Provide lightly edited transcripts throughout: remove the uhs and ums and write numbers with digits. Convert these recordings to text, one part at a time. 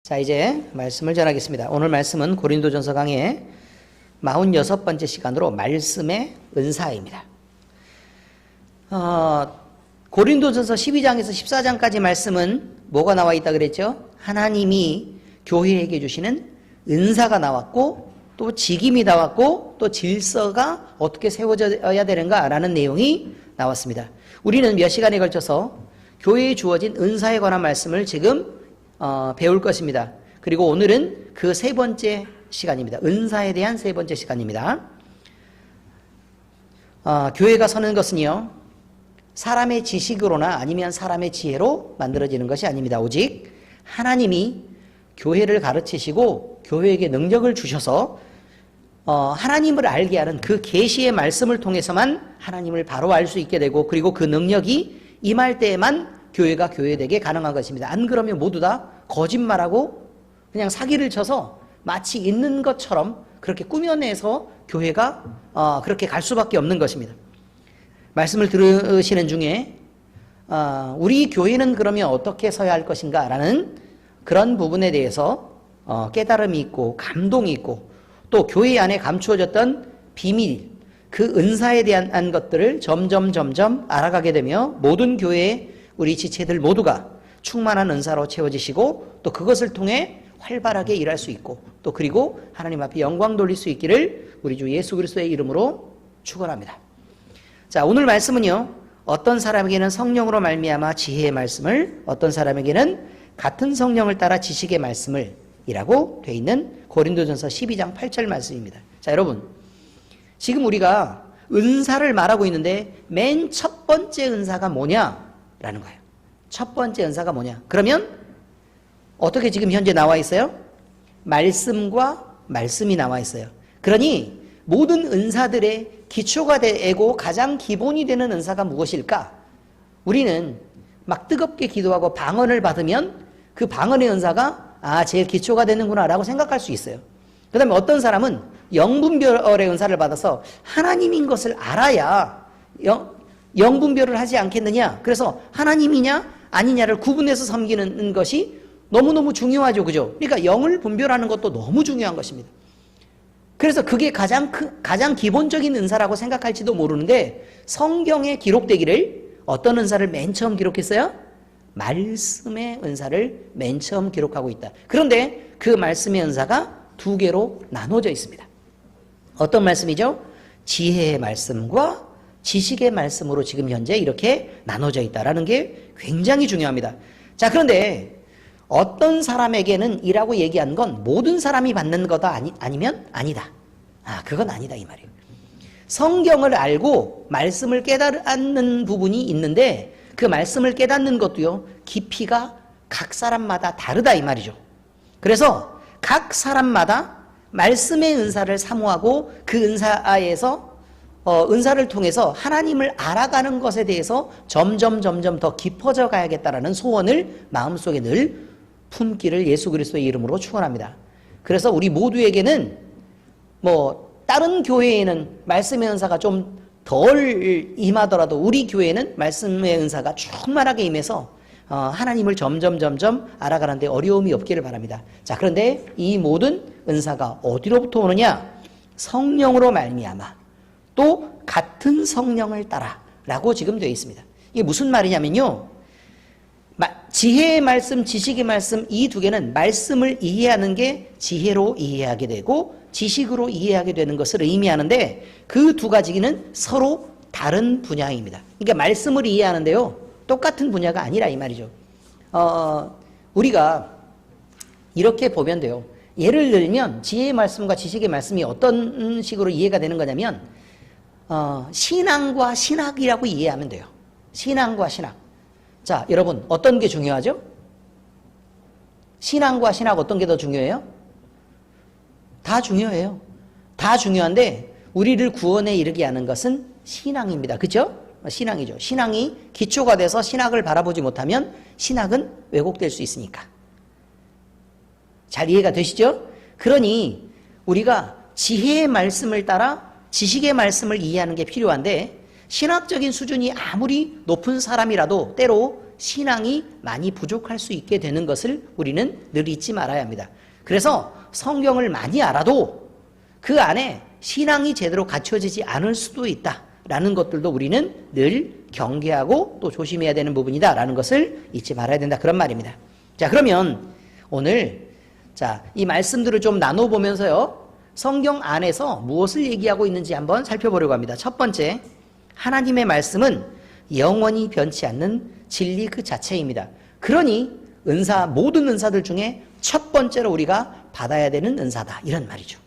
자, 이제 말씀을 전하겠습니다. 오늘 말씀은 고린도전서 강의 46번째 시간으로 말씀의 은사입니다. 고린도전서 12장에서 14장까지 말씀은 뭐가 나와 있다 그랬죠? 하나님이 교회에게 주시는 은사가 나왔고 또 직임이 나왔고 또 질서가 어떻게 세워져야 되는가라는 내용이 나왔습니다. 우리는 몇 시간에 걸쳐서 교회에 주어진 은사에 관한 말씀을 지금 배울 것입니다. 그리고 오늘은 그 세 번째 시간입니다. 은사에 대한 세 번째 시간입니다. 교회가 서는 것은요, 사람의 지식으로나 아니면 사람의 지혜로 만들어지는 것이 아닙니다. 오직 하나님이 교회를 가르치시고 교회에게 능력을 주셔서 하나님을 알게 하는 그 계시의 말씀을 통해서만 하나님을 바로 알 수 있게 되고, 그리고 그 능력이 임할 때에만 교회가 교회되게 가능한 것입니다. 안 그러면 모두 다 거짓말하고 그냥 사기를 쳐서 마치 있는 것처럼 그렇게 꾸며내서 교회가 그렇게 갈 수밖에 없는 것입니다. 말씀을 들으시는 중에 우리 교회는 그러면 어떻게 서야 할 것인가 라는 그런 부분에 대해서 깨달음이 있고 감동이 있고 또 교회 안에 감추어졌던 비밀, 그 은사에 대한 것들을 점점 알아가게 되며 모든 교회의 우리 지체들 모두가 충만한 은사로 채워지시고 또 그것을 통해 활발하게 일할 수 있고 또 그리고 하나님 앞에 영광 돌릴 수 있기를 우리 주 예수 그리스도의 이름으로 축원합니다. 자, 오늘 말씀은요, 어떤 사람에게는 성령으로 말미암아 지혜의 말씀을, 어떤 사람에게는 같은 성령을 따라 지식의 말씀을 이라고 되어 있는 고린도전서 12장 8절 말씀입니다. 자, 여러분, 지금 우리가 은사를 말하고 있는데 맨 첫 번째 은사가 뭐냐라는 거예요. 첫 번째 은사가 뭐냐? 그러면 어떻게 지금 현재 나와 있어요? 말씀과 말씀이 나와 있어요. 그러니 모든 은사들의 기초가 되고 가장 기본이 되는 은사가 무엇일까? 우리는 막 뜨겁게 기도하고 방언을 받으면 그 방언의 은사가 제일 기초가 되는구나 라고 생각할 수 있어요. 그 다음에 어떤 사람은 영분별의 은사를 받아서 하나님인 것을 알아야 영분별을 하지 않겠느냐. 그래서 하나님이냐 아니냐를 구분해서 섬기는 것이 너무너무 중요하죠. 그죠? 그러니까 영을 분별하는 것도 너무 중요한 것입니다. 그래서 그게 가장 기본적인 은사라고 생각할지도 모르는데 성경에 기록되기를 어떤 은사를 맨 처음 기록했어요? 말씀의 은사를 맨 처음 기록하고 있다. 그런데 그 말씀의 은사가 두 개로 나눠져 있습니다. 어떤 말씀이죠? 지혜의 말씀과 지식의 말씀으로 지금 현재 이렇게 나눠져 있다라는 게 굉장히 중요합니다. 자, 그런데 어떤 사람에게는 이라고 얘기한 건 모든 사람이 받는 거다 아니면 아니다. 그건 아니다 이 말이에요. 성경을 알고 말씀을 깨닫는 부분이 있는데 그 말씀을 깨닫는 것도요, 깊이가 각 사람마다 다르다 이 말이죠. 그래서 각 사람마다 말씀의 은사를 사모하고 그 은사에서 은사를 통해서 하나님을 알아가는 것에 대해서 점점 더 깊어져 가야겠다라는 소원을 마음속에 늘 품기를 예수 그리스도의 이름으로 축원합니다. 그래서 우리 모두에게는 다른 교회에는 말씀의 은사가 좀 덜 임하더라도 우리 교회는 말씀의 은사가 충만하게 임해서 하나님을 점점 알아가는 데 어려움이 없기를 바랍니다. 자, 그런데 이 모든 은사가 어디로부터 오느냐? 성령으로 말미암아 또 같은 성령을 따라 라고 지금 되어 있습니다. 이게 무슨 말이냐면요, 지혜의 말씀, 지식의 말씀, 이 두 개는 말씀을 이해하는 게 지혜로 이해하게 되고 지식으로 이해하게 되는 것을 의미하는데 그 두 가지는 서로 다른 분야입니다. 그러니까 말씀을 이해하는데요, 똑같은 분야가 아니라 이 말이죠. 우리가 이렇게 보면 돼요. 예를 들면 지혜의 말씀과 지식의 말씀이 어떤 식으로 이해가 되는 거냐면 신앙과 신학이라고 이해하면 돼요. 신앙과 신학. 자, 여러분, 어떤 게 중요하죠? 신앙과 신학 어떤 게 더 중요해요? 다 중요해요. 다 중요한데 우리를 구원에 이르게 하는 것은 신앙입니다. 그렇죠? 신앙이죠. 신앙이 기초가 돼서 신학을 바라보지 못하면 신학은 왜곡될 수 있으니까. 잘 이해가 되시죠? 그러니 우리가 지혜의 말씀을 따라 지식의 말씀을 이해하는 게 필요한데 신학적인 수준이 아무리 높은 사람이라도 때로 신앙이 많이 부족할 수 있게 되는 것을 우리는 늘 잊지 말아야 합니다. 그래서 성경을 많이 알아도 그 안에 신앙이 제대로 갖춰지지 않을 수도 있다라는 것들도 우리는 늘 경계하고 또 조심해야 되는 부분이다라는 것을 잊지 말아야 된다, 그런 말입니다. 자, 그러면 오늘 이 말씀들을 좀 나눠보면서요, 성경 안에서 무엇을 얘기하고 있는지 한번 살펴보려고 합니다. 첫 번째, 하나님의 말씀은 영원히 변치 않는 진리 그 자체입니다. 그러니 모든 은사들 중에 첫 번째로 우리가 받아야 되는 은사다, 이런 말이죠.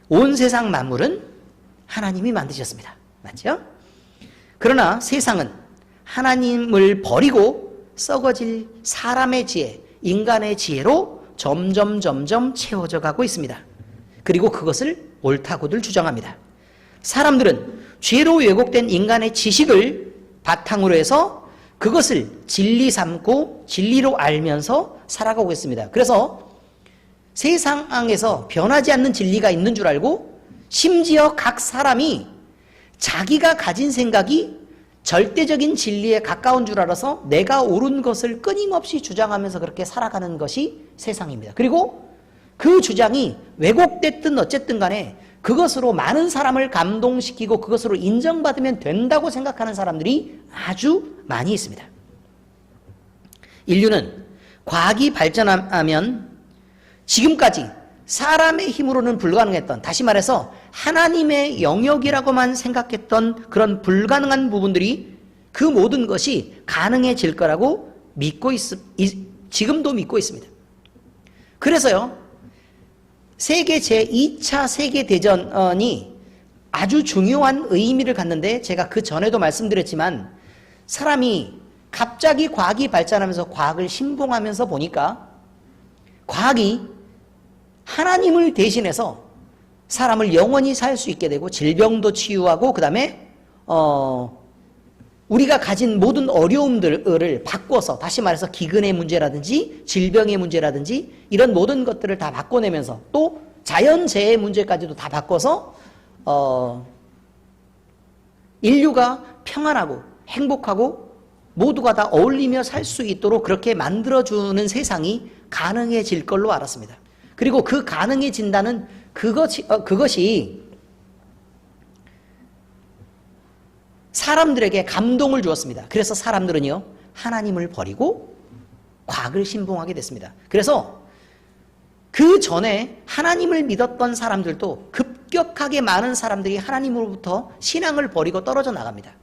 온 세상 만물은 하나님이 만드셨습니다. 맞죠? 그러나 세상은 하나님을 버리고 썩어질 사람의 지혜, 인간의 지혜로 점점 채워져 가고 있습니다. 그리고 그것을 옳다고들 주장합니다. 사람들은 죄로 왜곡된 인간의 지식을 바탕으로 해서 그것을 진리 삼고 진리로 알면서 살아가고 있습니다. 그래서 세상에서 변하지 않는 진리가 있는 줄 알고, 심지어 각 사람이 자기가 가진 생각이 절대적인 진리에 가까운 줄 알아서 내가 옳은 것을 끊임없이 주장하면서 그렇게 살아가는 것이 세상입니다. 그리고 그 주장이 왜곡됐든 어쨌든 간에 그것으로 많은 사람을 감동시키고 그것으로 인정받으면 된다고 생각하는 사람들이 아주 많이 있습니다. 인류는 과학이 발전하면 지금까지 사람의 힘으로는 불가능했던, 다시 말해서 하나님의 영역이라고만 생각했던 그런 불가능한 부분들이, 그 모든 것이 가능해질 거라고 지금도 믿고 있습니다. 그래서요, 세계 제2차 세계대전이 아주 중요한 의미를 갖는데, 제가 그 전에도 말씀드렸지만 사람이 갑자기 과학이 발전하면서 과학을 신봉하면서 보니까 과학이 하나님을 대신해서 사람을 영원히 살 수 있게 되고 질병도 치유하고, 그 다음에 우리가 가진 모든 어려움들을 바꿔서, 다시 말해서 기근의 문제라든지 질병의 문제라든지 이런 모든 것들을 다 바꿔내면서 또 자연재해 문제까지도 다 바꿔서 인류가 평안하고 행복하고 모두가 다 어울리며 살 수 있도록 그렇게 만들어주는 세상이 가능해질 걸로 알았습니다. 그리고 그 가능해진다는 그것이 사람들에게 감동을 주었습니다. 그래서 사람들은요, 하나님을 버리고 과학을 신봉하게 됐습니다. 그래서 그 전에 하나님을 믿었던 사람들도 급격하게 많은 사람들이 하나님으로부터 신앙을 버리고 떨어져 나갑니다.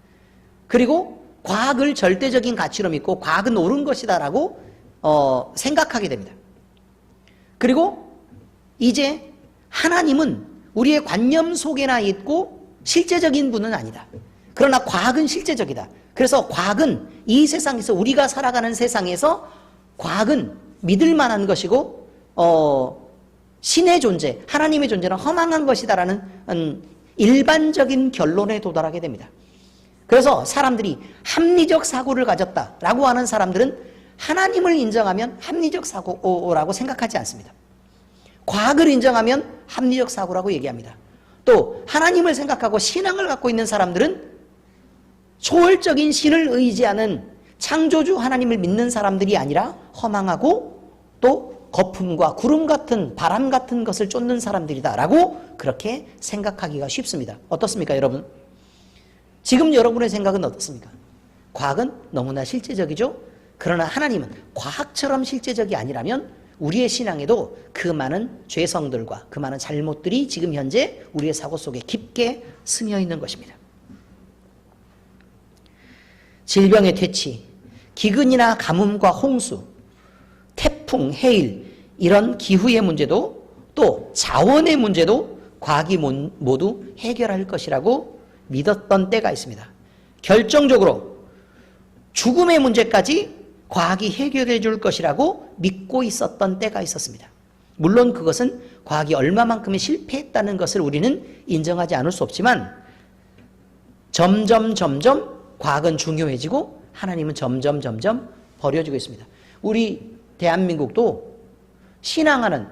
그리고 과학을 절대적인 가치로 믿고 과학은 옳은 것이다라고 생각하게 됩니다. 그리고 이제 하나님은 우리의 관념 속에나 있고 실제적인 분은 아니다. 그러나 과학은 실제적이다. 그래서 과학은 이 세상에서, 우리가 살아가는 세상에서 과학은 믿을 만한 것이고 신의 존재, 하나님의 존재는 허망한 것이다라는 일반적인 결론에 도달하게 됩니다. 그래서 사람들이 합리적 사고를 가졌다라고 하는 사람들은 하나님을 인정하면 합리적 사고라고 생각하지 않습니다. 과학을 인정하면 합리적 사고라고 얘기합니다. 또 하나님을 생각하고 신앙을 갖고 있는 사람들은 초월적인 신을 의지하는 창조주 하나님을 믿는 사람들이 아니라 허망하고 또 거품과 구름 같은, 바람 같은 것을 쫓는 사람들이다라고 그렇게 생각하기가 쉽습니다. 어떻습니까, 여러분? 지금 여러분의 생각은 어떻습니까? 과학은 너무나 실제적이죠? 그러나 하나님은 과학처럼 실제적이 아니라면 우리의 신앙에도 그 많은 죄성들과 그 많은 잘못들이 지금 현재 우리의 사고 속에 깊게 스며 있는 것입니다. 질병의 퇴치, 기근이나 가뭄과 홍수, 태풍, 해일, 이런 기후의 문제도 또 자원의 문제도 과학이 모두 해결할 것이라고 믿었던 때가 있습니다. 결정적으로 죽음의 문제까지 과학이 해결해 줄 것이라고 믿고 있었던 때가 있었습니다. 물론 그것은 과학이 얼마만큼의 실패했다는 것을 우리는 인정하지 않을 수 없지만 점점 과학은 중요해지고 하나님은 점점 버려지고 있습니다. 우리 대한민국도 신앙하는,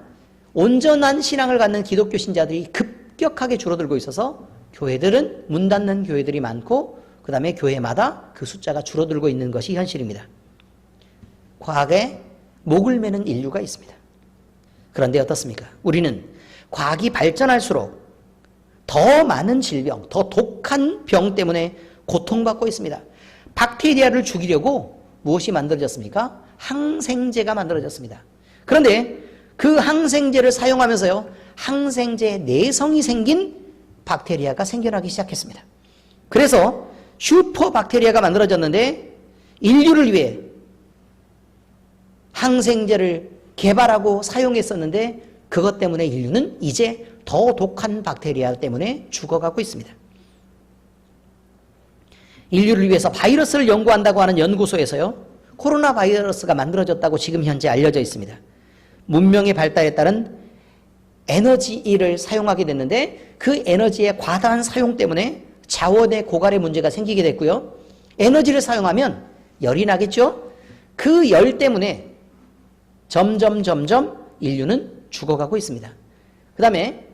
온전한 신앙을 갖는 기독교 신자들이 급격하게 줄어들고 있어서 교회들은 문 닫는 교회들이 많고 그 다음에 교회마다 그 숫자가 줄어들고 있는 것이 현실입니다. 과학에 목을 매는 인류가 있습니다. 그런데 어떻습니까? 우리는 과학이 발전할수록 더 많은 질병, 더 독한 병 때문에 고통받고 있습니다. 박테리아를 죽이려고 무엇이 만들어졌습니까? 항생제가 만들어졌습니다. 그런데 그 항생제를 사용하면서요, 항생제 내성이 생긴 박테리아가 생겨나기 시작했습니다. 그래서 슈퍼 박테리아가 만들어졌는데 인류를 위해 항생제를 개발하고 사용했었는데 그것 때문에 인류는 이제 더 독한 박테리아 때문에 죽어가고 있습니다. 인류를 위해서 바이러스를 연구한다고 하는 연구소에서요, 코로나 바이러스가 만들어졌다고 지금 현재 알려져 있습니다. 문명의 발달에 따른 에너지를 사용하게 됐는데 그 에너지의 과다한 사용 때문에 자원의 고갈의 문제가 생기게 됐고요. 에너지를 사용하면 열이 나겠죠? 그 열 때문에 점점 인류는 죽어가고 있습니다. 그 다음에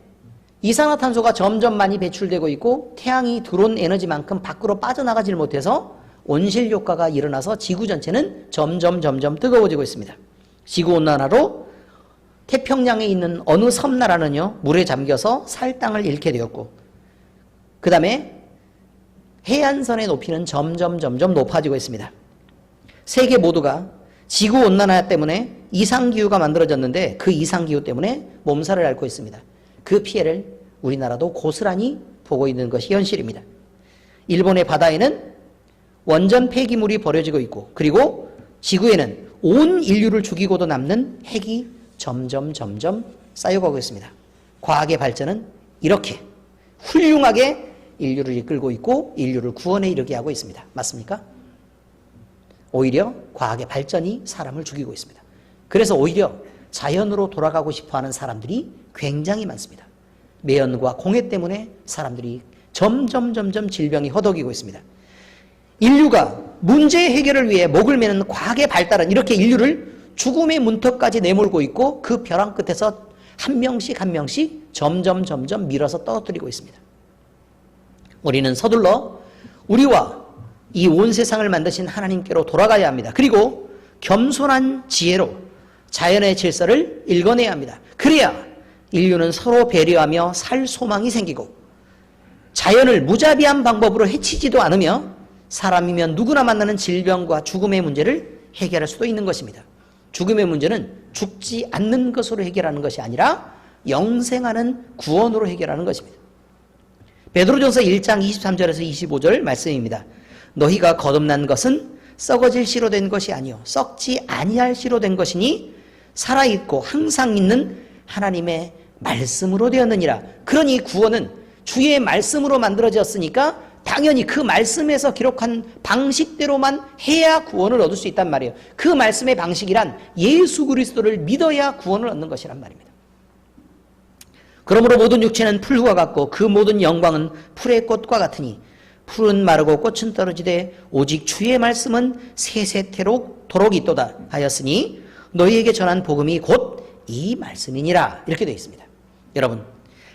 이산화탄소가 점점 많이 배출되고 있고 태양이 들어온 에너지만큼 밖으로 빠져나가질 못해서 온실 효과가 일어나서 지구 전체는 점점 뜨거워지고 있습니다. 지구온난화로 태평양에 있는 어느 섬나라는요, 물에 잠겨서 살 땅을 잃게 되었고, 그 다음에 해안선의 높이는 점점 높아지고 있습니다. 세계 모두가 지구온난화 때문에 이상기후가 만들어졌는데 그 이상기후 때문에 몸살을 앓고 있습니다. 그 피해를 우리나라도 고스란히 보고 있는 것이 현실입니다. 일본의 바다에는 원전 폐기물이 버려지고 있고, 그리고 지구에는 온 인류를 죽이고도 남는 핵이 점점 쌓여가고 있습니다. 과학의 발전은 이렇게 훌륭하게 인류를 이끌고 있고 인류를 구원에 이르게 하고 있습니다. 맞습니까? 오히려 과학의 발전이 사람을 죽이고 있습니다. 그래서 오히려 자연으로 돌아가고 싶어하는 사람들이 굉장히 많습니다. 매연과 공해 때문에 사람들이 점점 질병이 허덕이고 있습니다. 인류가 문제 해결을 위해 목을 매는 과학의 발달은 이렇게 인류를 죽음의 문턱까지 내몰고 있고 그 벼랑 끝에서 한 명씩 점점 밀어서 떨어뜨리고 있습니다. 우리는 서둘러 우리와 이 온 세상을 만드신 하나님께로 돌아가야 합니다. 그리고 겸손한 지혜로 자연의 질서를 읽어내야 합니다. 그래야 인류는 서로 배려하며 살 소망이 생기고 자연을 무자비한 방법으로 해치지도 않으며 사람이면 누구나 만나는 질병과 죽음의 문제를 해결할 수도 있는 것입니다. 죽음의 문제는 죽지 않는 것으로 해결하는 것이 아니라 영생하는 구원으로 해결하는 것입니다. 베드로전서 1장 23절에서 25절 말씀입니다. 너희가 거듭난 것은 썩어질 씨로 된 것이 아니요 썩지 아니할 씨로 된 것이니 살아있고 항상 있는 하나님의 말씀으로 되었느니라. 그러니 구원은 주의 말씀으로 만들어졌으니까 당연히 그 말씀에서 기록한 방식대로만 해야 구원을 얻을 수 있단 말이에요. 그 말씀의 방식이란 예수 그리스도를 믿어야 구원을 얻는 것이란 말입니다. 그러므로 모든 육체는 풀과 같고 그 모든 영광은 풀의 꽃과 같으니 풀은 마르고 꽃은 떨어지되 오직 주의 말씀은 세세토록 있도다 하였으니 너희에게 전한 복음이 곧 이 말씀이니라. 이렇게 되어 있습니다. 여러분,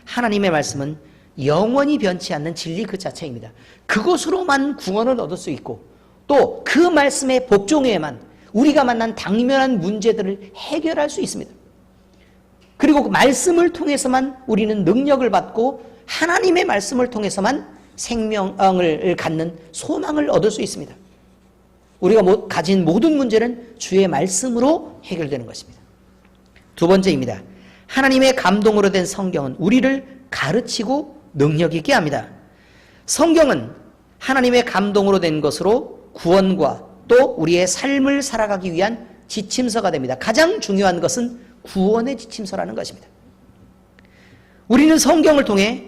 하나님의 말씀은 영원히 변치 않는 진리 그 자체입니다. 그것으로만 구원을 얻을 수 있고 또 그 말씀의 복종에만 우리가 만난 당면한 문제들을 해결할 수 있습니다. 그리고 그 말씀을 통해서만 우리는 능력을 받고 하나님의 말씀을 통해서만 생명을 갖는 소망을 얻을 수 있습니다. 우리가 가진 모든 문제는 주의 말씀으로 해결되는 것입니다. 두 번째입니다. 하나님의 감동으로 된 성경은 우리를 가르치고 능력 있게 합니다. 성경은 하나님의 감동으로 된 것으로 구원과 또 우리의 삶을 살아가기 위한 지침서가 됩니다. 가장 중요한 것은 구원의 지침서라는 것입니다. 우리는 성경을 통해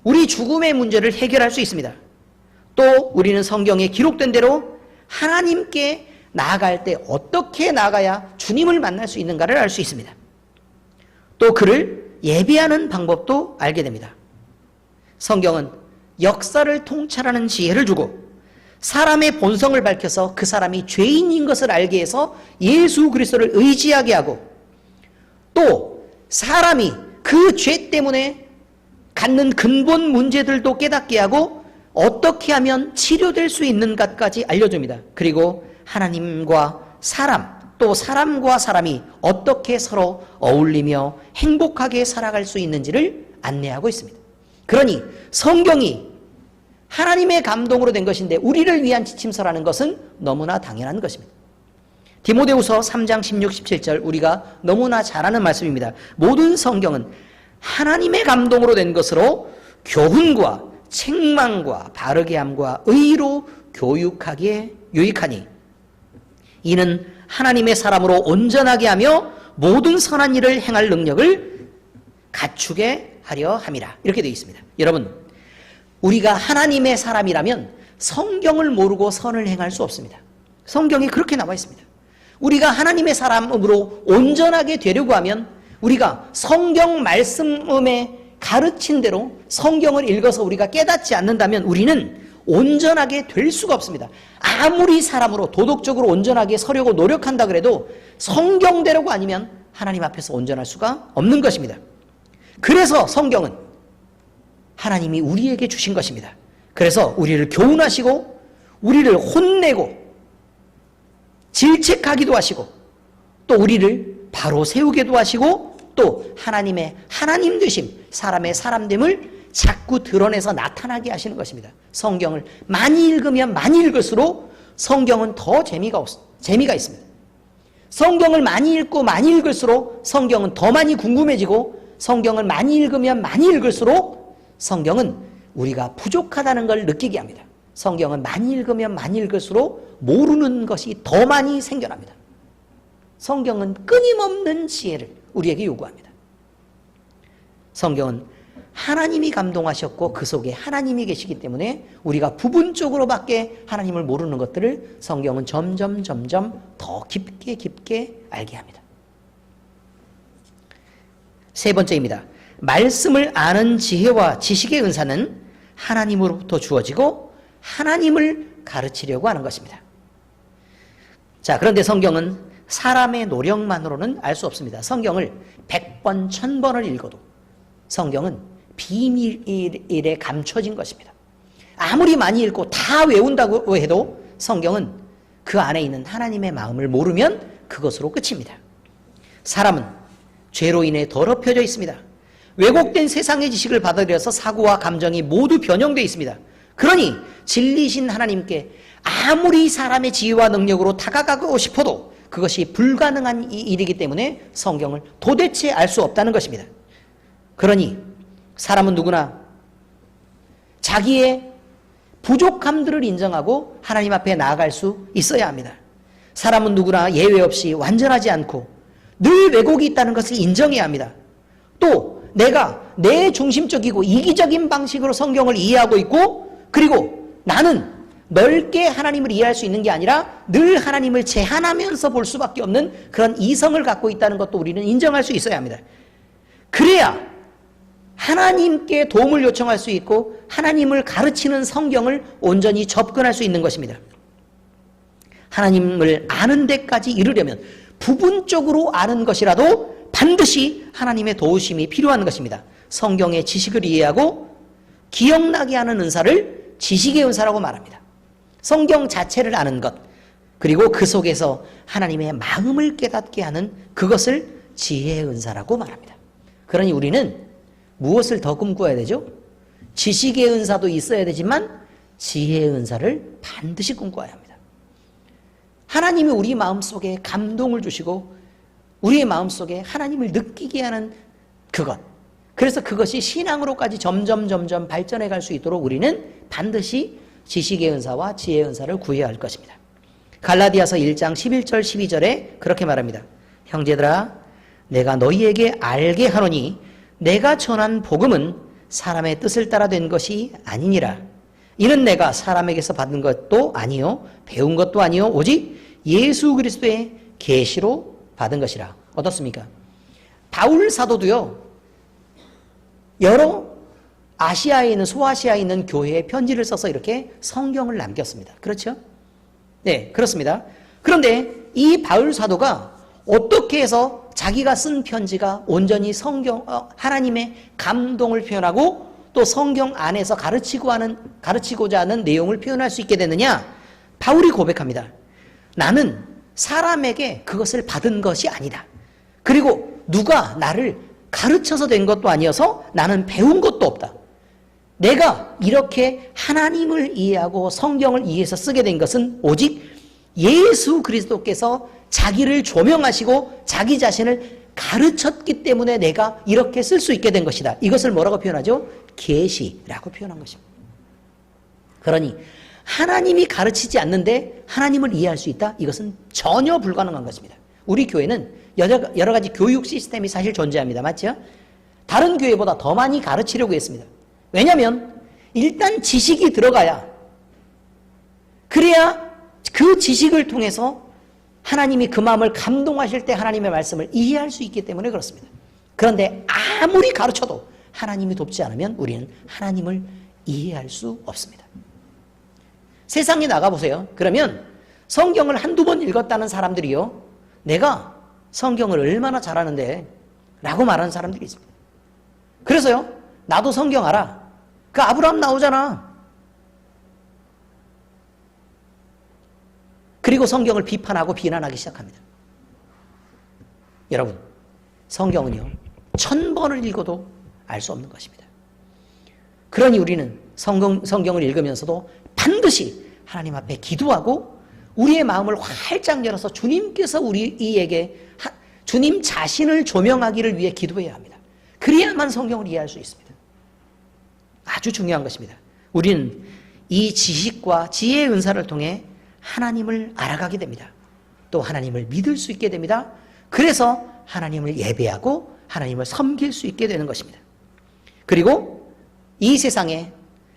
우리 죽음의 문제를 해결할 수 있습니다. 또 우리는 성경에 기록된 대로 하나님께 나아갈 때 어떻게 나아가야 주님을 만날 수 있는가를 알 수 있습니다. 또 그를 예배하는 방법도 알게 됩니다. 성경은 역사를 통찰하는 지혜를 주고 사람의 본성을 밝혀서 그 사람이 죄인인 것을 알게 해서 예수 그리스도를 의지하게 하고 또 사람이 그 죄 때문에 갖는 근본 문제들도 깨닫게 하고 어떻게 하면 치료될 수 있는가까지 알려줍니다. 그리고 하나님과 사람, 또 사람과 사람이 어떻게 서로 어울리며 행복하게 살아갈 수 있는지를 안내하고 있습니다. 그러니 성경이 하나님의 감동으로 된 것인데 우리를 위한 지침서라는 것은 너무나 당연한 것입니다. 디모데후서 3장 16, 17절 우리가 너무나 잘 아는 말씀입니다. 모든 성경은 하나님의 감동으로 된 것으로 교훈과 책망과 바르게 함과 의로 교육하기에 유익하니 이는 하나님의 사람으로 온전하게 하며 모든 선한 일을 행할 능력을 갖추게 하려 함이라. 이렇게 되어 있습니다. 여러분, 우리가 하나님의 사람이라면 성경을 모르고 선을 행할 수 없습니다. 성경에 그렇게 나와 있습니다. 우리가 하나님의 사람으로 온전하게 되려고 하면 우리가 성경 말씀에 가르친 대로 성경을 읽어서 우리가 깨닫지 않는다면 우리는 온전하게 될 수가 없습니다. 아무리 사람으로 도덕적으로 온전하게 서려고 노력한다 그래도 성경대로가 아니면 하나님 앞에서 온전할 수가 없는 것입니다. 그래서 성경은 하나님이 우리에게 주신 것입니다. 그래서 우리를 교훈하시고 우리를 혼내고 질책하기도 하시고 또 우리를 바로 세우기도 하시고 또 하나님의 하나님 되심, 사람의 사람됨을 자꾸 드러내서 나타나게 하시는 것입니다. 성경을 많이 읽으면 많이 읽을수록 성경은 더 재미가 있습니다. 성경을 많이 읽고 많이 읽을수록 성경은 더 많이 궁금해지고 성경을 많이 읽으면 많이 읽을수록 성경은 우리가 부족하다는 걸 느끼게 합니다. 성경은 많이 읽으면 많이 읽을수록 모르는 것이 더 많이 생겨납니다. 성경은 끊임없는 지혜를 우리에게 요구합니다. 성경은 하나님이 감동하셨고 그 속에 하나님이 계시기 때문에 우리가 부분적으로밖에 하나님을 모르는 것들을 성경은 점점 더 깊게 알게 합니다. 세 번째입니다. 말씀을 아는 지혜와 지식의 은사는 하나님으로부터 주어지고 하나님을 가르치려고 하는 것입니다. 자, 그런데 성경은 사람의 노력만으로는 알 수 없습니다. 성경을 100번, 1000번을 읽어도 성경은 비밀에 감춰진 것입니다. 아무리 많이 읽고 다 외운다고 해도 성경은 그 안에 있는 하나님의 마음을 모르면 그것으로 끝입니다. 사람은 죄로 인해 더럽혀져 있습니다. 왜곡된 세상의 지식을 받아들여서 사고와 감정이 모두 변형되어 있습니다. 그러니 진리신 하나님께 아무리 사람의 지혜와 능력으로 다가가고 싶어도 그것이 불가능한 일이기 때문에 성경을 도대체 알 수 없다는 것입니다. 그러니 사람은 누구나 자기의 부족함들을 인정하고 하나님 앞에 나아갈 수 있어야 합니다. 사람은 누구나 예외 없이 완전하지 않고 늘 왜곡이 있다는 것을 인정해야 합니다. 또 내가 내 중심적이고 이기적인 방식으로 성경을 이해하고 있고 그리고 나는 넓게 하나님을 이해할 수 있는 게 아니라 늘 하나님을 제한하면서 볼 수밖에 없는 그런 이성을 갖고 있다는 것도 우리는 인정할 수 있어야 합니다. 그래야 하나님께 도움을 요청할 수 있고 하나님을 가르치는 성경을 온전히 접근할 수 있는 것입니다. 하나님을 아는 데까지 이르려면 부분적으로 아는 것이라도 반드시 하나님의 도우심이 필요한 것입니다. 성경의 지식을 이해하고 기억나게 하는 은사를 지식의 은사라고 말합니다. 성경 자체를 아는 것, 그리고 그 속에서 하나님의 마음을 깨닫게 하는 그것을 지혜의 은사라고 말합니다. 그러니 우리는 무엇을 더 꿈꿔야 되죠? 지식의 은사도 있어야 되지만 지혜의 은사를 반드시 꿈꿔야 합니다. 하나님이 우리 마음속에 감동을 주시고 우리의 마음속에 하나님을 느끼게 하는 그것, 그래서 그것이 신앙으로까지 점점 발전해 갈 수 있도록 우리는 반드시 지식의 은사와 지혜의 은사를 구해야 할 것입니다. 갈라디아서 1장 11절 12절에 그렇게 말합니다. 형제들아, 내가 너희에게 알게 하노니 내가 전한 복음은 사람의 뜻을 따라 된 것이 아니니라. 이는 내가 사람에게서 받은 것도 아니요 배운 것도 아니요 오직 예수 그리스도의 계시로 받은 것이라. 어떻습니까? 바울 사도도요, 여러 아시아에 있는, 소아시아에 있는 교회에 편지를 써서 이렇게 성경을 남겼습니다. 그렇죠? 네, 그렇습니다. 그런데 이 바울 사도가 어떻게 해서 자기가 쓴 편지가 온전히 성경, 하나님의 감동을 표현하고 또 성경 안에서 가르치고자 하는 내용을 표현할 수 있게 되느냐? 바울이 고백합니다. 나는 사람에게 그것을 받은 것이 아니다. 그리고 누가 나를 가르쳐서 된 것도 아니어서 나는 배운 것도 없다. 내가 이렇게 하나님을 이해하고 성경을 이해해서 쓰게 된 것은 오직 예수 그리스도께서 자기를 조명하시고 자기 자신을 가르쳤기 때문에 내가 이렇게 쓸 수 있게 된 것이다. 이것을 뭐라고 표현하죠? 계시라고 표현한 것입니다. 그러니 하나님이 가르치지 않는데 하나님을 이해할 수 있다? 이것은 전혀 불가능한 것입니다. 우리 교회는 여러 가지 교육 시스템이 사실 존재합니다. 맞죠? 다른 교회보다 더 많이 가르치려고 했습니다. 왜냐하면 일단 지식이 들어가야, 그래야 그 지식을 통해서 하나님이 그 마음을 감동하실 때 하나님의 말씀을 이해할 수 있기 때문에 그렇습니다. 그런데 아무리 가르쳐도 하나님이 돕지 않으면 우리는 하나님을 이해할 수 없습니다. 세상에 나가보세요. 그러면 성경을 한두 번 읽었다는 사람들이요, 내가 성경을 얼마나 잘하는데 라고 말하는 사람들이 있습니다. 그래서요, 나도 성경 알아. 그 아브라함 나오잖아. 그리고 성경을 비판하고 비난하기 시작합니다. 여러분, 성경은요 1000번을 읽어도 알 수 없는 것입니다. 그러니 우리는 성경을 읽으면서도 반드시 하나님 앞에 기도하고 우리의 마음을 활짝 열어서 주님께서 우리에게 주님 자신을 조명하기를 위해 기도해야 합니다. 그래야만 성경을 이해할 수 있습니다. 아주 중요한 것입니다. 우리는 이 지식과 지혜의 은사를 통해 하나님을 알아가게 됩니다. 또 하나님을 믿을 수 있게 됩니다. 그래서 하나님을 예배하고 하나님을 섬길 수 있게 되는 것입니다. 그리고 이 세상에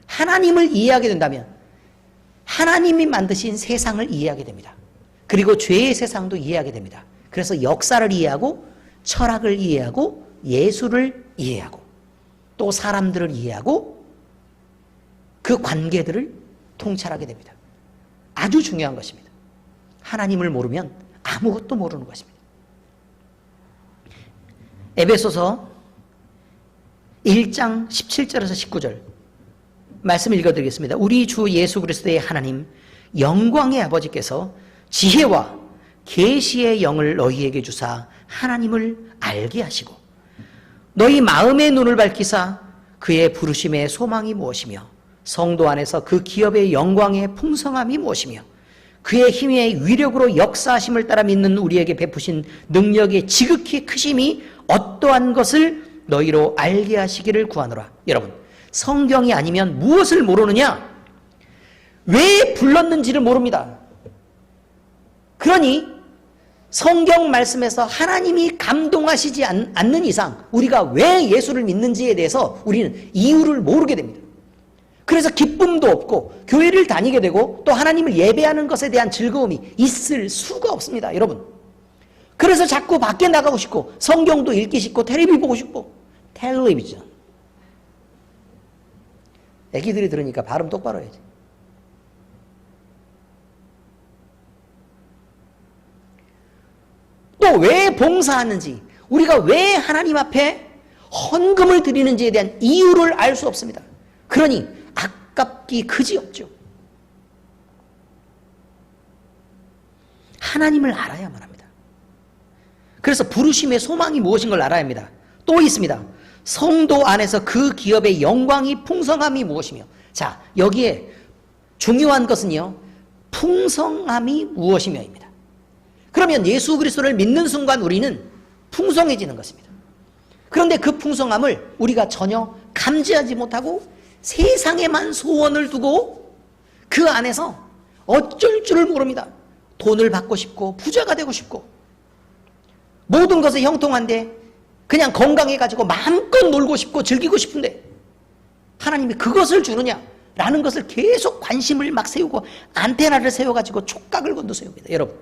하나님을 이해하게 된다면 하나님이 만드신 세상을 이해하게 됩니다. 그리고 죄의 세상도 이해하게 됩니다. 그래서 역사를 이해하고 철학을 이해하고 예술을 이해하고 또 사람들을 이해하고 그 관계들을 통찰하게 됩니다. 아주 중요한 것입니다. 하나님을 모르면 아무것도 모르는 것입니다. 에베소서 1장 17절에서 19절 말씀 읽어드리겠습니다. 우리 주 예수 그리스도의 하나님 영광의 아버지께서 지혜와 계시의 영을 너희에게 주사 하나님을 알게 하시고 너희 마음의 눈을 밝히사 그의 부르심의 소망이 무엇이며 성도 안에서 그 기업의 영광의 풍성함이 무엇이며 그의 힘의 위력으로 역사하심을 따라 믿는 우리에게 베푸신 능력의 지극히 크심이 어떠한 것을 너희로 알게 하시기를 구하노라. 여러분, 성경이 아니면 무엇을 모르느냐? 왜 불렀는지를 모릅니다. 그러니 성경 말씀에서 하나님이 감동하시지 않는 이상 우리가 왜 예수를 믿는지에 대해서 우리는 이유를 모르게 됩니다. 그래서 기쁨도 없고 교회를 다니게 되고 또 하나님을 예배하는 것에 대한 즐거움이 있을 수가 없습니다. 여러분, 그래서 자꾸 밖에 나가고 싶고 성경도 읽기 싶고 텔레비 보고 싶고 텔레비전. 애기들이 들으니까 발음 똑바로 해야지. 또 왜 봉사하는지, 우리가 왜 하나님 앞에 헌금을 드리는지에 대한 이유를 알 수 없습니다. 그러니 아깝기 그지없죠. 하나님을 알아야만 합니다. 그래서 부르심의 소망이 무엇인 걸 알아야 합니다. 또 있습니다. 성도 안에서 그 기업의 영광이 풍성함이 무엇이며, 자, 여기에 중요한 것은요, 풍성함이 무엇이며입니다. 그러면 예수 그리스도를 믿는 순간 우리는 풍성해지는 것입니다. 그런데 그 풍성함을 우리가 전혀 감지하지 못하고 세상에만 소원을 두고 그 안에서 어쩔 줄을 모릅니다. 돈을 받고 싶고 부자가 되고 싶고 모든 것에 형통한데 그냥 건강해가지고 마음껏 놀고 싶고 즐기고 싶은데 하나님이 그것을 주느냐라는 것을 계속 관심을 막 세우고 안테나를 세워가지고 촉각을 건너세웁니다. 여러분,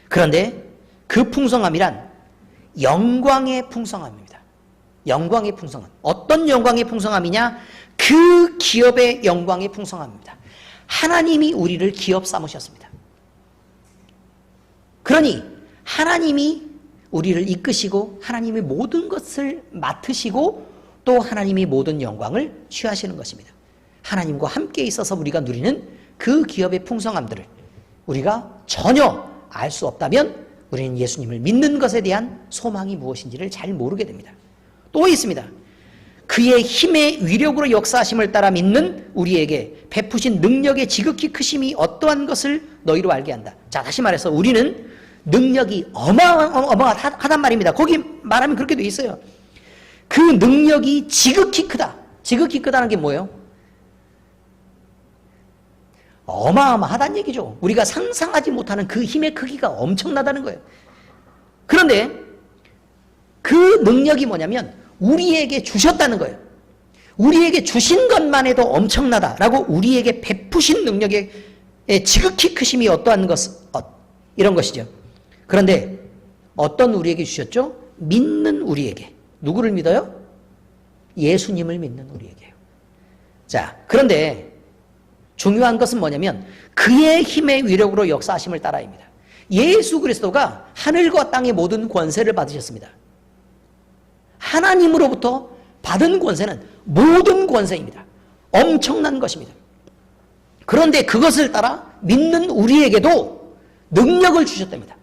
그런데 그 풍성함이란 영광의 풍성함입니다. 영광의 풍성함. 어떤 영광의 풍성함이냐? 그 기업의 영광의 풍성함입니다. 하나님이 우리를 기업 삼으셨습니다. 그러니 하나님이 우리를 이끄시고 하나님이 모든 것을 맡으시고 또 하나님이 모든 영광을 취하시는 것입니다. 하나님과 함께 있어서 우리가 누리는 그 기업의 풍성함들을 우리가 전혀 알 수 없다면 우리는 예수님을 믿는 것에 대한 소망이 무엇인지를 잘 모르게 됩니다. 또 있습니다. 그의 힘의 위력으로 역사하심을 따라 믿는 우리에게 베푸신 능력의 지극히 크심이 어떠한 것을 너희로 알게 한다. 자, 다시 말해서 우리는 능력이 어마어마하단 말입니다. 거기 말하면 그렇게 돼 있어요. 그 능력이 지극히 크다. 지극히 크다는 게 뭐예요? 어마어마하다는 얘기죠. 우리가 상상하지 못하는 그 힘의 크기가 엄청나다는 거예요. 그런데 그 능력이 뭐냐면 우리에게 주셨다는 거예요. 우리에게 주신 것만 해도 엄청나다라고 우리에게 베푸신 능력의 지극히 크심이 어떠한 것, 이런 것이죠. 그런데 어떤 우리에게 주셨죠? 믿는 우리에게. 누구를 믿어요? 예수님을 믿는 우리에게요. 자, 그런데 중요한 것은 뭐냐면 그의 힘의 위력으로 역사하심을 따라입니다. 예수 그리스도가 하늘과 땅의 모든 권세를 받으셨습니다. 하나님으로부터 받은 권세는 모든 권세입니다. 엄청난 것입니다. 그런데 그것을 따라 믿는 우리에게도 능력을 주셨답니다.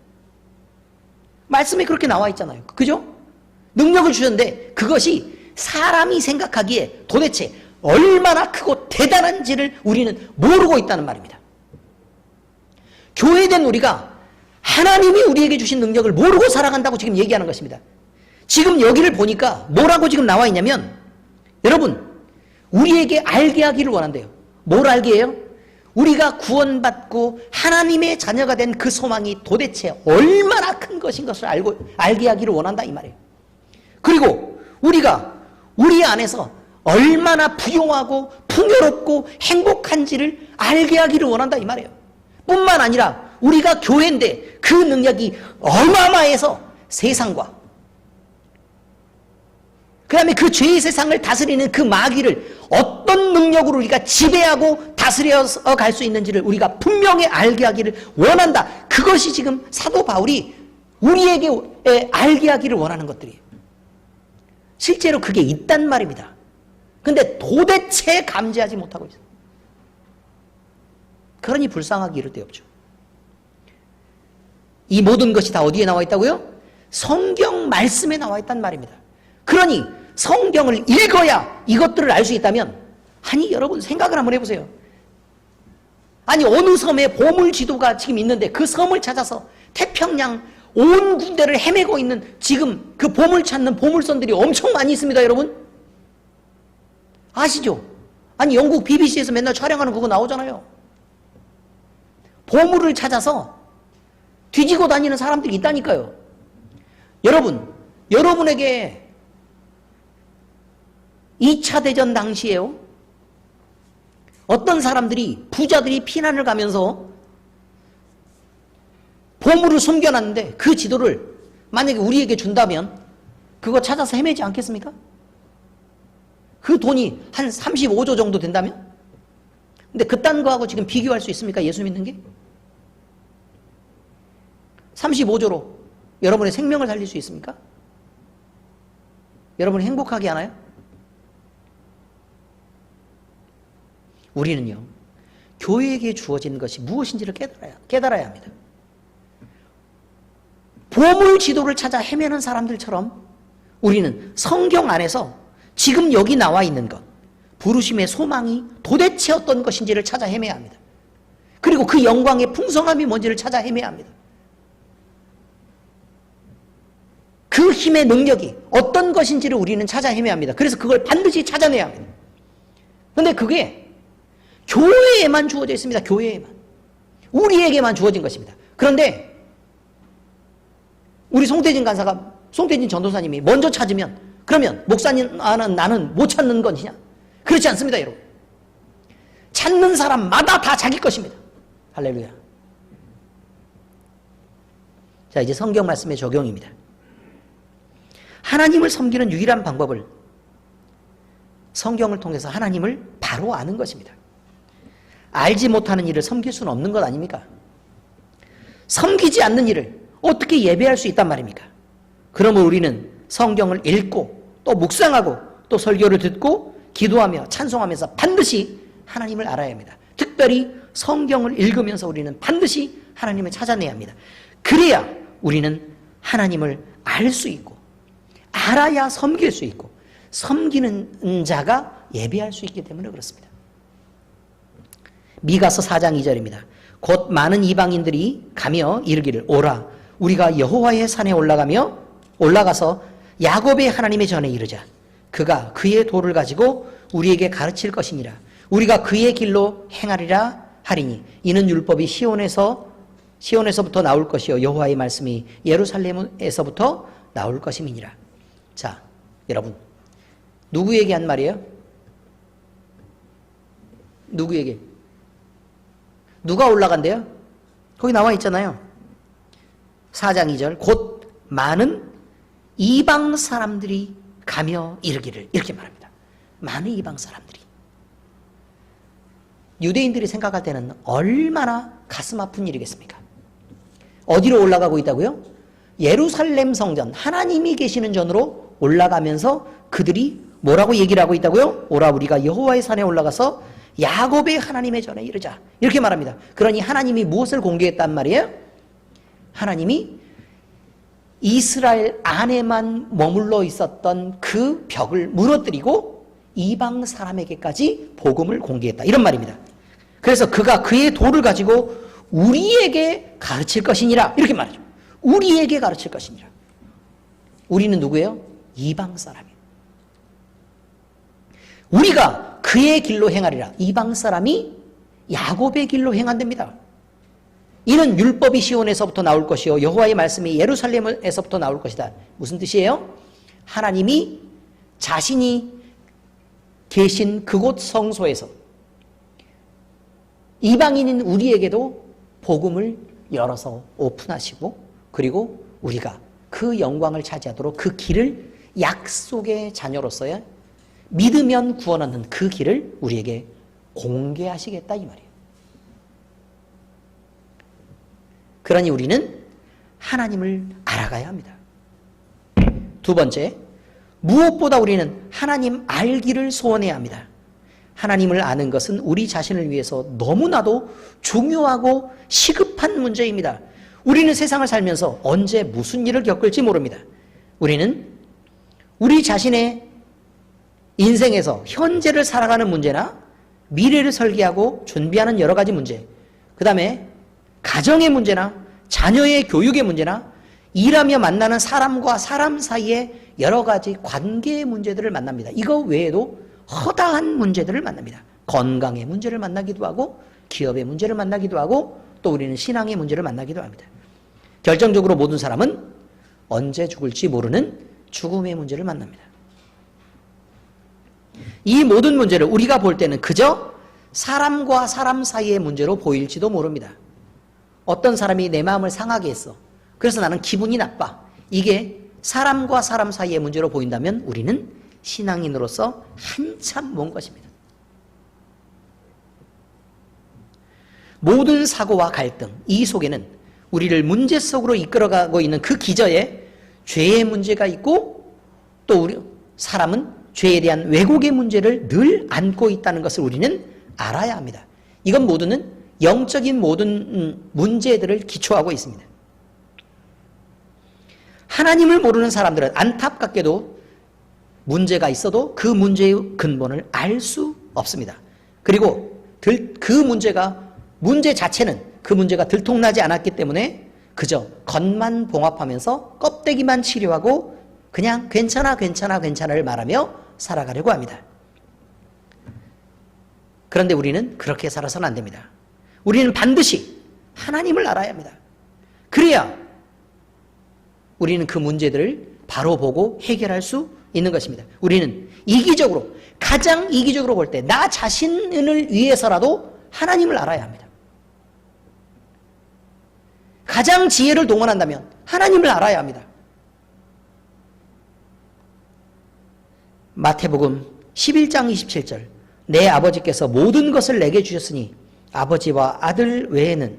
말씀에 그렇게 나와 있잖아요. 그죠? 능력을 주셨는데 그것이 사람이 생각하기에 도대체 얼마나 크고 대단한지를 우리는 모르고 있다는 말입니다. 교회된 우리가 하나님이 우리에게 주신 능력을 모르고 살아간다고 지금 얘기하는 것입니다. 지금 여기를 보니까 뭐라고 지금 나와 있냐면 여러분 우리에게 알게 하기를 원한대요. 뭘 알게 해요? 우리가 구원받고 하나님의 자녀가 된 그 소망이 도대체 얼마나 큰 것인 것을 알게 하기를 원한다 이 말이에요. 그리고 우리가 우리 안에서 얼마나 부용하고 풍요롭고 행복한지를 알게 하기를 원한다 이 말이에요. 뿐만 아니라 우리가 교회인데 그 능력이 어마어마해서 세상과 그 다음에 그 죄의 세상을 다스리는 그 마귀를 어떤 능력으로 우리가 지배하고 다스려서 갈 수 있는지를 우리가 분명히 알게 하기를 원한다. 그것이 지금 사도 바울이 우리에게 알게 하기를 원하는 것들이에요. 실제로 그게 있단 말입니다. 근데 도대체 감지하지 못하고 있어요. 그러니 불쌍하기 이를 데 없죠. 이 모든 것이 다 어디에 나와 있다고요? 성경 말씀에 나와 있단 말입니다. 그러니 성경을 읽어야 이것들을 알 수 있다면 아니 여러분 생각을 한번 해보세요. 아니 어느 섬에 보물 지도가 지금 있는데 그 섬을 찾아서 태평양 온 군대를 헤매고 있는 지금 그 보물 찾는 보물선들이 엄청 많이 있습니다. 여러분 아시죠? 아니 영국 BBC에서 맨날 촬영하는 그거 나오잖아요. 보물을 찾아서 뒤지고 다니는 사람들이 있다니까요. 여러분에게 2차 대전 당시에요. 어떤 사람들이 부자들이 피난을 가면서 보물을 숨겨놨는데 그 지도를 만약에 우리에게 준다면 그거 찾아서 헤매지 않겠습니까? 그 돈이 한 35조 정도 된다면? 근데 그딴 거하고 지금 비교할 수 있습니까? 예수 믿는 게? 35조로 여러분의 생명을 살릴 수 있습니까? 여러분이 행복하게 하나요? 우리는요, 교회에게 주어진 것이 무엇인지를 깨달아야 합니다. 보물 지도를 찾아 헤매는 사람들처럼 우리는 성경 안에서 지금 여기 나와 있는 것, 부르심의 소망이 도대체 어떤 것인지를 찾아 헤매야 합니다. 그리고 그 영광의 풍성함이 뭔지를 찾아 헤매야 합니다. 그 힘의 능력이 어떤 것인지를 우리는 찾아 헤매야 합니다. 그래서 그걸 반드시 찾아내야 합니다. 그런데 그게 교회에만 주어져 있습니다. 교회에만. 우리에게만 주어진 것입니다. 그런데 우리 송태진 전도사님이 먼저 찾으면 그러면 목사님 나는 못 찾는 것이냐? 그렇지 않습니다. 여러분. 찾는 사람마다 다 자기 것입니다. 할렐루야. 자, 이제 성경 말씀의 적용입니다. 하나님을 섬기는 유일한 방법을 성경을 통해서 하나님을 바로 아는 것입니다. 알지 못하는 일을 섬길 수는 없는 것 아닙니까? 섬기지 않는 일을 어떻게 예배할 수 있단 말입니까? 그러면 우리는 성경을 읽고 또 묵상하고 또 설교를 듣고 기도하며 찬송하면서 반드시 하나님을 알아야 합니다. 특별히 성경을 읽으면서 우리는 반드시 하나님을 찾아내야 합니다. 그래야 우리는 하나님을 알 수 있고 알아야 섬길 수 있고 섬기는 자가 예배할 수 있기 때문에 그렇습니다. 미가서 4장 2절입니다. 곧 많은 이방인들이 가며 이르기를 오라 우리가 여호와의 산에 올라가서 야곱의 하나님의 전에 이르자 그가 그의 도를 가지고 우리에게 가르칠 것이니라 우리가 그의 길로 행하리라 하리니 이는 율법이 시온에서부터 나올 것이요 여호와의 말씀이 예루살렘에서부터 나올 것임이니라. 자, 여러분 누구에게 한 말이에요? 누구에게? 누가 올라간대요? 거기 나와 있잖아요. 4장 2절 곧 많은 이방 사람들이 가며 이르기를 이렇게 말합니다. 많은 이방 사람들이. 유대인들이 생각할 때는 얼마나 가슴 아픈 일이겠습니까? 어디로 올라가고 있다고요? 예루살렘 성전, 하나님이 계시는 전으로 올라가면서 그들이 뭐라고 얘기를 하고 있다고요? 오라 우리가 여호와의 산에 올라가서 야곱의 하나님의 전에 이르자 이렇게 말합니다. 그러니 하나님이 무엇을 공개했단 말이에요? 하나님이 이스라엘 안에만 머물러 있었던 그 벽을 무너뜨리고 이방 사람에게까지 복음을 공개했다 이런 말입니다. 그래서 그가 그의 도를 가지고 우리에게 가르칠 것이니라 이렇게 말하죠. 우리에게 가르칠 것이니라. 우리는 누구예요? 이방 사람이에요. 우리가 그의 길로 행하리라. 이방 사람이 야곱의 길로 행한답니다. 이는 율법이 시온에서부터 나올 것이요 여호와의 말씀이 예루살렘에서부터 나올 것이다. 무슨 뜻이에요? 하나님이 자신이 계신 그곳 성소에서 이방인인 우리에게도 복음을 열어서 오픈하시고 그리고 우리가 그 영광을 차지하도록 그 길을 약속의 자녀로서의 믿으면 구원 얻는 그 길을 우리에게 공개하시겠다 이 말이에요. 그러니 우리는 하나님을 알아가야 합니다. 두 번째, 무엇보다 우리는 하나님 알기를 소원해야 합니다. 하나님을 아는 것은 우리 자신을 위해서 너무나도 중요하고 시급한 문제입니다. 우리는 세상을 살면서 언제 무슨 일을 겪을지 모릅니다. 우리는 우리 자신의 인생에서 현재를 살아가는 문제나 미래를 설계하고 준비하는 여러 가지 문제, 그 다음에 가정의 문제나 자녀의 교육의 문제나 일하며 만나는 사람과 사람 사이의 여러 가지 관계의 문제들을 만납니다. 이거 외에도 허다한 문제들을 만납니다. 건강의 문제를 만나기도 하고 기업의 문제를 만나기도 하고 또 우리는 신앙의 문제를 만나기도 합니다. 결정적으로 모든 사람은 언제 죽을지 모르는 죽음의 문제를 만납니다. 이 모든 문제를 우리가 볼 때는 그저 사람과 사람 사이의 문제로 보일지도 모릅니다. 어떤 사람이 내 마음을 상하게 했어. 그래서 나는 기분이 나빠. 이게 사람과 사람 사이의 문제로 보인다면 우리는 신앙인으로서 한참 먼 것입니다. 모든 사고와 갈등, 이 속에는 우리를 문제 속으로 이끌어가고 있는 그 기저에 죄의 문제가 있고 또 우리 사람은 죄에 대한 왜곡의 문제를 늘 안고 있다는 것을 우리는 알아야 합니다. 이건 모두는 영적인 모든 문제들을 기초하고 있습니다. 하나님을 모르는 사람들은 안타깝게도 문제가 있어도 그 문제의 근본을 알 수 없습니다. 그리고 그 문제 자체는 그 문제가 들통나지 않았기 때문에 그저 겉만 봉합하면서 껍데기만 치료하고 그냥 괜찮아를 말하며 살아가려고 합니다. 그런데 우리는 그렇게 살아서는 안 됩니다. 우리는 반드시 하나님을 알아야 합니다. 그래야 우리는 그 문제들을 바로 보고 해결할 수 있는 것입니다. 우리는 이기적으로, 가장 이기적으로 볼 때 나 자신을 위해서라도 하나님을 알아야 합니다. 가장 지혜를 동원한다면 하나님을 알아야 합니다. 마태복음 11장 27절 내 아버지께서 모든 것을 내게 주셨으니 아버지 외에는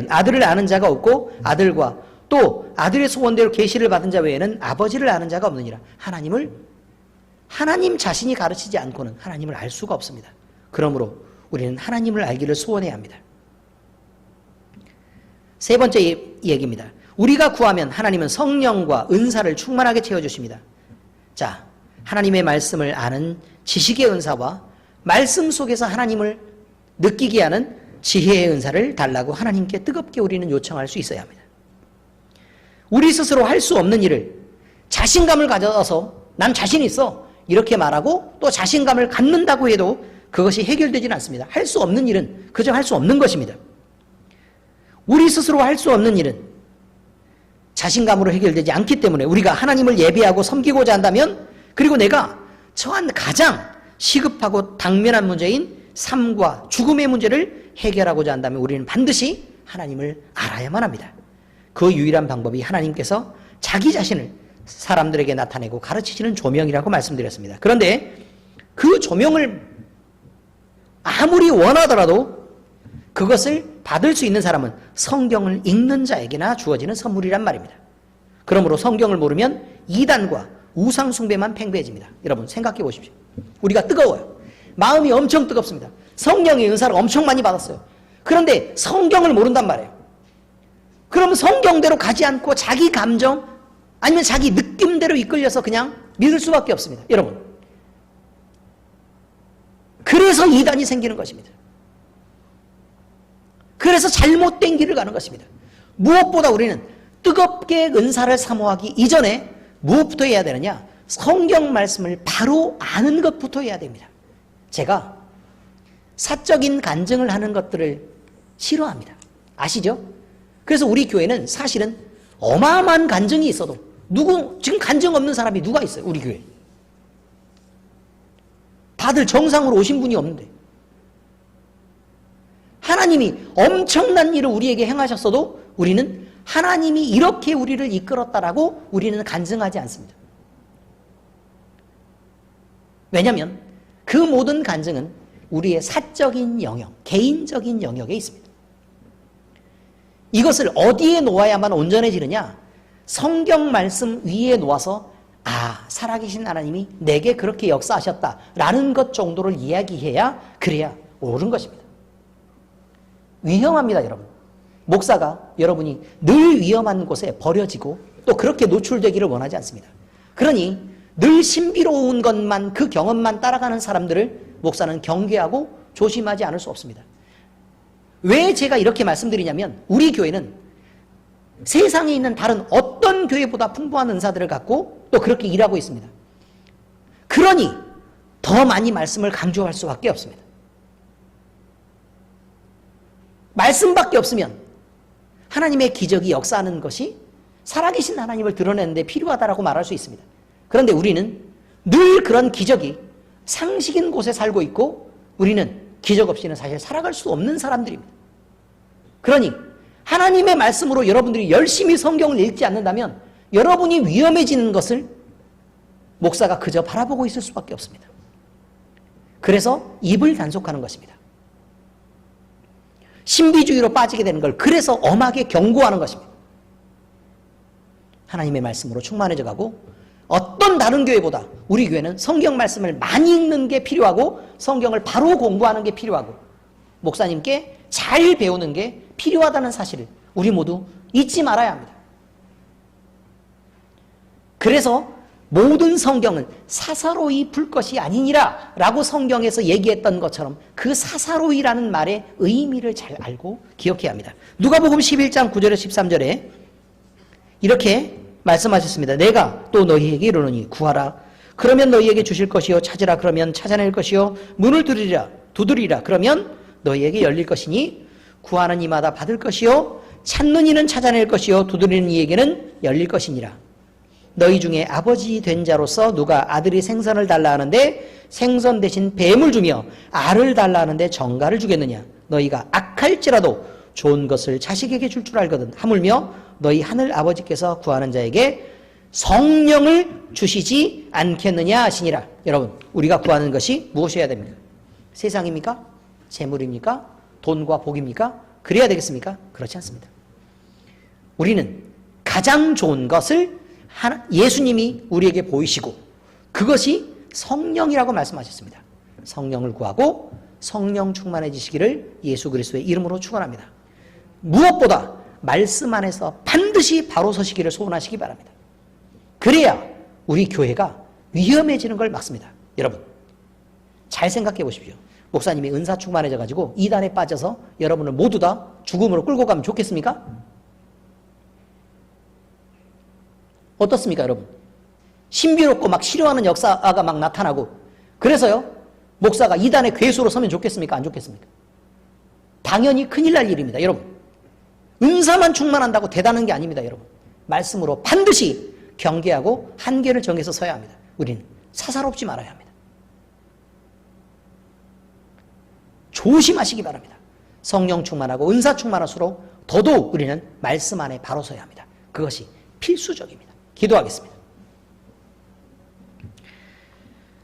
아들을 아는 자가 없고 아들과 또 아들의 소원대로 계시를 받은 자 외에는 아버지를 아는 자가 없느니라. 하나님을 하나님 자신이 가르치지 않고는 하나님을 알 수가 없습니다. 그러므로 우리는 하나님을 알기를 소원해야 합니다. 세 번째 얘기입니다. 우리가 구하면 하나님은 성령과 은사를 충만하게 채워주십니다. 자, 하나님의 말씀을 아는 지식의 은사와 말씀 속에서 하나님을 느끼게 하는 지혜의 은사를 달라고 하나님께 뜨겁게 우리는 요청할 수 있어야 합니다. 우리 스스로 할 수 없는 일을 자신감을 가져서 난 자신 있어 이렇게 말하고 또 자신감을 갖는다고 해도 그것이 해결되지는 않습니다. 할 수 없는 일은 그저 할 수 없는 것입니다. 우리 스스로 할 수 없는 일은 자신감으로 해결되지 않기 때문에 우리가 하나님을 예배하고 섬기고자 한다면, 그리고 내가 처한 가장 시급하고 당면한 문제인 삶과 죽음의 문제를 해결하고자 한다면 우리는 반드시 하나님을 알아야만 합니다. 그 유일한 방법이 하나님께서 자기 자신을 사람들에게 나타내고 가르치시는 조명이라고 말씀드렸습니다. 그런데 그 조명을 아무리 원하더라도 그것을 받을 수 있는 사람은 성경을 읽는 자에게나 주어지는 선물이란 말입니다. 그러므로 성경을 모르면 이단과 우상숭배만 팽배해집니다. 여러분 생각해 보십시오. 우리가 뜨거워요. 마음이 엄청 뜨겁습니다. 성령의 은사를 엄청 많이 받았어요. 그런데 성경을 모른단 말이에요. 그러면 성경대로 가지 않고 자기 감정 아니면 자기 느낌대로 이끌려서 그냥 믿을 수밖에 없습니다. 여러분, 그래서 이단이 생기는 것입니다. 그래서 잘못된 길을 가는 것입니다. 무엇보다 우리는 뜨겁게 은사를 사모하기 이전에 무엇부터 해야 되느냐? 성경 말씀을 바로 아는 것부터 해야 됩니다. 제가 사적인 간증을 하는 것들을 싫어합니다. 아시죠? 그래서 우리 교회는 사실은 어마어마한 간증이 있어도 지금 간증 없는 사람이 누가 있어요? 우리 교회. 다들 정상으로 오신 분이 없는데. 하나님이 엄청난 일을 우리에게 행하셨어도 우리는 하나님이 이렇게 우리를 이끌었다라고 우리는 간증하지 않습니다. 왜냐하면 그 모든 간증은 우리의 사적인 영역, 개인적인 영역에 있습니다. 이것을 어디에 놓아야만 온전해지느냐? 성경 말씀 위에 놓아서 살아계신 하나님이 내게 그렇게 역사하셨다라는 것 정도를 이야기해야 그래야 옳은 것입니다. 위험합니다, 여러분. 목사가 여러분이 늘 위험한 곳에 버려지고 또 그렇게 노출되기를 원하지 않습니다. 그러니 늘 신비로운 것만, 그 경험만 따라가는 사람들을 목사는 경계하고 조심하지 않을 수 없습니다. 왜 제가 이렇게 말씀드리냐면 우리 교회는 세상에 있는 다른 어떤 교회보다 풍부한 은사들을 갖고 또 그렇게 일하고 있습니다. 그러니 더 많이 말씀을 강조할 수밖에 없습니다. 말씀밖에 없으면 하나님의 기적이 역사하는 것이 살아계신 하나님을 드러내는 데 필요하다라고 말할 수 있습니다. 그런데 우리는 늘 그런 기적이 상식인 곳에 살고 있고 우리는 기적 없이는 사실 살아갈 수 없는 사람들입니다. 그러니 하나님의 말씀으로 여러분들이 열심히 성경을 읽지 않는다면 여러분이 위험해지는 것을 목사가 그저 바라보고 있을 수밖에 없습니다. 그래서 입을 단속하는 것입니다. 신비주의로 빠지게 되는 걸 그래서 엄하게 경고하는 것입니다. 하나님의 말씀으로 충만해져 가고 어떤 다른 교회보다 우리 교회는 성경 말씀을 많이 읽는 게 필요하고 성경을 바로 공부하는 게 필요하고 목사님께 잘 배우는 게 필요하다는 사실을 우리 모두 잊지 말아야 합니다. 그래서 모든 성경은 사사로이 풀 것이 아니니라 라고 성경에서 얘기했던 것처럼 그 사사로이라는 말의 의미를 잘 알고 기억해야 합니다. 누가복음 11장 9절에 13절에 이렇게 말씀하셨습니다. 내가 또 너희에게 이르노니 구하라 그러면 너희에게 주실 것이요 찾으라 그러면 찾아낼 것이요 문을 두드리라 그러면 너희에게 열릴 것이니 구하는 이마다 받을 것이요 찾는 이는 찾아낼 것이요 두드리는 이에게는 열릴 것이니라. 너희 중에 아버지 된 자로서 누가 아들이 생선을 달라 하는데 생선 대신 뱀을 주며 알을 달라 하는데 정갈을 주겠느냐. 너희가 악할지라도 좋은 것을 자식에게 줄 줄 알거든. 하물며 너희 하늘 아버지께서 구하는 자에게 성령을 주시지 않겠느냐 하시니라. 여러분, 우리가 구하는 것이 무엇이어야 됩니까? 세상입니까? 재물입니까? 돈과 복입니까? 그래야 되겠습니까? 그렇지 않습니다. 우리는 가장 좋은 것을 예수님이 우리에게 보이시고 그것이 성령이라고 말씀하셨습니다. 성령을 구하고 성령 충만해지시기를 예수 그리스도의 이름으로 축원합니다. 무엇보다 말씀 안에서 반드시 바로 서시기를 소원하시기 바랍니다. 그래야 우리 교회가 위험해지는 걸 막습니다. 여러분, 잘 생각해 보십시오. 목사님이 은사 충만해져 가지고 이단에 빠져서 여러분을 모두 다 죽음으로 끌고 가면 좋겠습니까? 어떻습니까, 여러분? 신비롭고 막 치료하는 역사가 막 나타나고, 그래서요, 목사가 이단의 괴수로 서면 좋겠습니까? 안 좋겠습니까? 당연히 큰일 날 일입니다, 여러분. 은사만 충만한다고 대단한 게 아닙니다, 여러분. 말씀으로 반드시 경계하고 한계를 정해서 서야 합니다. 우리는 사사롭지 말아야 합니다. 조심하시기 바랍니다. 성령 충만하고 은사 충만할수록 더더욱 우리는 말씀 안에 바로 서야 합니다. 그것이 필수적입니다. 기도하겠습니다.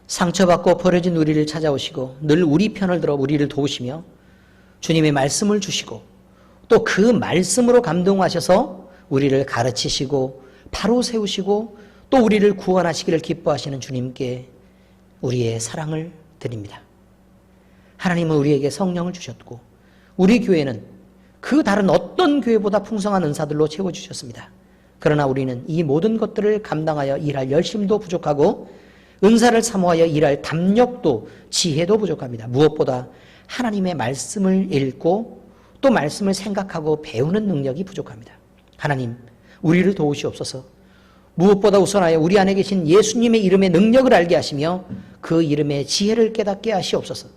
상처받고 버려진 우리를 찾아오시고 늘 우리 편을 들어 우리를 도우시며 주님의 말씀을 주시고 또 그 말씀으로 감동하셔서 우리를 가르치시고 바로 세우시고 또 우리를 구원하시기를 기뻐하시는 주님께 우리의 사랑을 드립니다. 하나님은 우리에게 성령을 주셨고 우리 교회는 그 다른 어떤 교회보다 풍성한 은사들로 채워주셨습니다. 그러나 우리는 이 모든 것들을 감당하여 일할 열심도 부족하고 은사를 사모하여 일할 담력도 지혜도 부족합니다. 무엇보다 하나님의 말씀을 읽고 또 말씀을 생각하고 배우는 능력이 부족합니다. 하나님, 우리를 도우시옵소서. 무엇보다 우선하여 우리 안에 계신 예수님의 이름의 능력을 알게 하시며 그 이름의 지혜를 깨닫게 하시옵소서.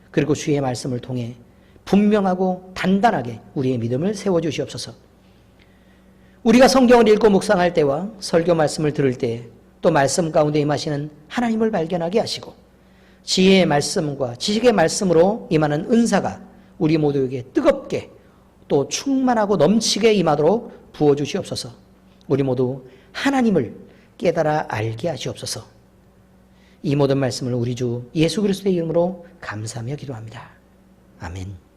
그리고 주의 말씀을 통해 분명하고 단단하게 우리의 믿음을 세워주시옵소서. 우리가 성경을 읽고 묵상할 때와 설교 말씀을 들을 때 또 말씀 가운데 임하시는 하나님을 발견하게 하시고 지혜의 말씀과 지식의 말씀으로 임하는 은사가 우리 모두에게 뜨겁게 또 충만하고 넘치게 임하도록 부어주시옵소서. 우리 모두 하나님을 깨달아 알게 하시옵소서. 이 모든 말씀을 우리 주 예수 그리스도의 이름으로 감사하며 기도합니다. 아멘.